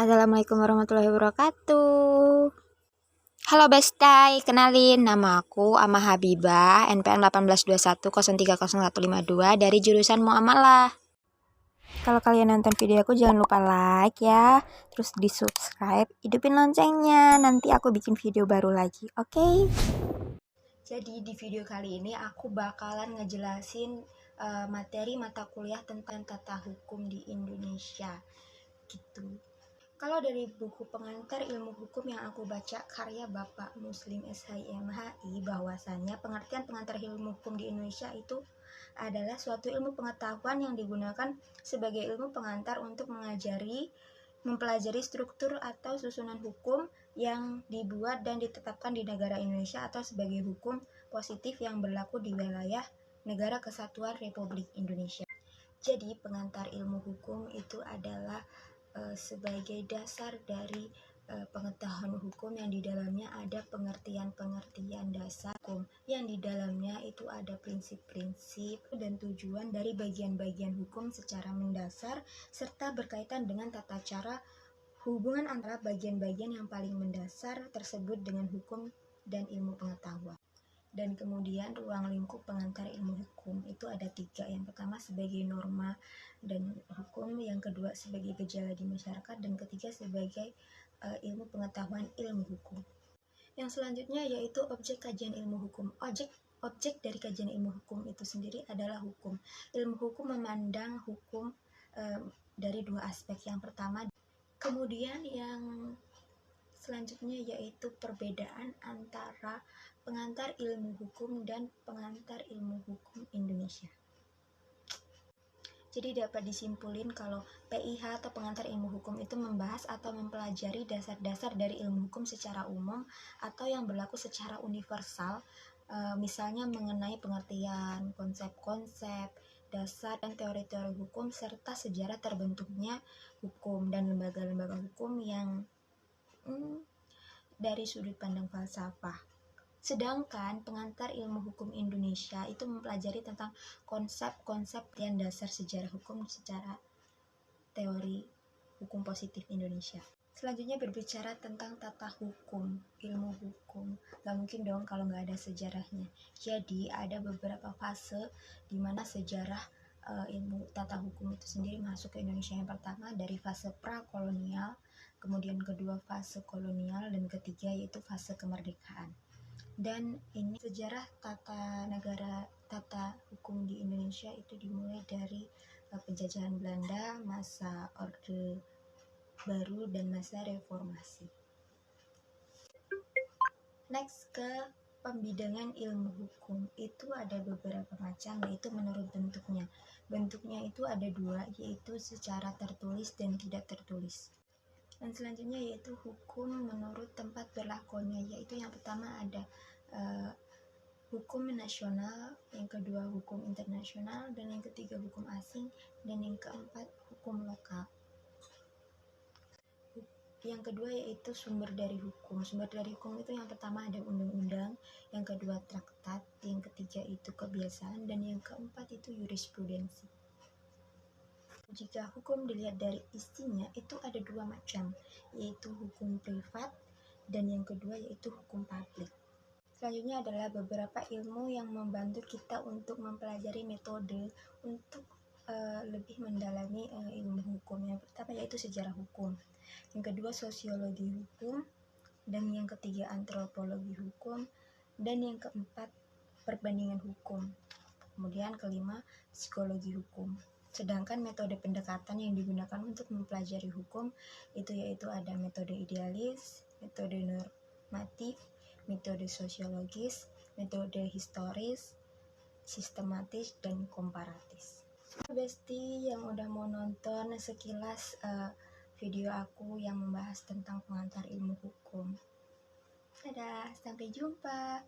Assalamualaikum warahmatullahi wabarakatuh. Halo Bestai, kenalin nama aku Ama Habibah, NPM 1821030152 dari jurusan Muamalah. Kalau kalian nonton video aku jangan lupa like ya, terus di subscribe, hidupin loncengnya, nanti aku bikin video baru lagi, oke? Jadi di video kali ini aku bakalan ngejelasin materi mata kuliah tentang tata hukum di Indonesia gitu. Kalau dari buku pengantar ilmu hukum yang aku baca karya Bapak Muslim SHIMHI, bahwasannya pengertian pengantar ilmu hukum di Indonesia itu adalah suatu ilmu pengetahuan yang digunakan sebagai ilmu pengantar untuk mempelajari struktur atau susunan hukum yang dibuat dan ditetapkan di negara Indonesia atau sebagai hukum positif yang berlaku di wilayah Negara Kesatuan Republik Indonesia. Jadi pengantar ilmu hukum itu adalah sebagai dasar dari pengetahuan hukum yang di dalamnya ada pengertian-pengertian dasar hukum, yang di dalamnya itu ada prinsip-prinsip dan tujuan dari bagian-bagian hukum secara mendasar serta berkaitan dengan tata cara hubungan antara bagian-bagian yang paling mendasar tersebut dengan hukum dan ilmu pengetahuan. Dan kemudian ruang lingkup pengantar ilmu hukum itu ada 3. Yang pertama sebagai norma dan hukum, yang kedua sebagai gejala di masyarakat, dan ketiga sebagai ilmu pengetahuan ilmu hukum. Yang selanjutnya yaitu objek kajian ilmu hukum. Objek dari kajian ilmu hukum itu sendiri adalah hukum. Ilmu hukum memandang hukum dari 2 aspek. Yang pertama, kemudian yang selanjutnya yaitu perbedaan antara pengantar ilmu hukum dan pengantar ilmu hukum Indonesia. Jadi dapat disimpulin kalau PIH atau pengantar ilmu hukum itu membahas atau mempelajari dasar-dasar dari ilmu hukum secara umum atau yang berlaku secara universal, misalnya mengenai pengertian, konsep-konsep, dasar dan teori-teori hukum serta sejarah terbentuknya hukum dan lembaga-lembaga hukum yang dari sudut pandang falsafah. Sedangkan pengantar ilmu hukum Indonesia itu mempelajari tentang konsep-konsep yang dasar sejarah hukum secara teori hukum positif Indonesia. Selanjutnya berbicara tentang tata hukum, ilmu hukum. Gak mungkin dong kalau gak ada sejarahnya. Jadi ada beberapa fase di mana sejarah ilmu tata hukum itu sendiri masuk ke Indonesia. Yang pertama dari fase prakolonial, kemudian kedua fase kolonial, dan ketiga yaitu fase kemerdekaan. Dan ini sejarah tata hukum di Indonesia itu dimulai dari penjajahan Belanda, masa Orde Baru, dan masa reformasi. Next ke pembidangan ilmu hukum, itu ada beberapa macam, yaitu menurut bentuknya. Bentuknya itu ada 2, yaitu secara tertulis dan tidak tertulis. Dan selanjutnya yaitu hukum menurut tempat berlakunya, yaitu yang pertama ada hukum nasional, yang kedua hukum internasional, dan yang ketiga hukum asing, dan yang keempat hukum lokal. Yang kedua yaitu sumber dari hukum. Sumber dari hukum itu yang pertama ada undang-undang, yang kedua traktat, yang ketiga itu kebiasaan, dan yang keempat itu jurisprudensi. Jika hukum dilihat dari isinya itu ada 2 macam, yaitu hukum privat dan yang kedua yaitu hukum publik. Selanjutnya adalah beberapa ilmu yang membantu kita untuk mempelajari metode untuk lebih mendalami ilmu hukum. Yang pertama yaitu sejarah hukum, yang kedua sosiologi hukum, dan yang ketiga antropologi hukum, dan yang keempat perbandingan hukum. Kemudian kelima psikologi hukum. Sedangkan metode pendekatan yang digunakan untuk mempelajari hukum itu yaitu ada metode idealis, metode normatif, metode sosiologis, metode historis, sistematis, dan komparatis. Besti yang udah mau nonton sekilas video aku yang membahas tentang pengantar ilmu hukum. Dadah, sampai jumpa.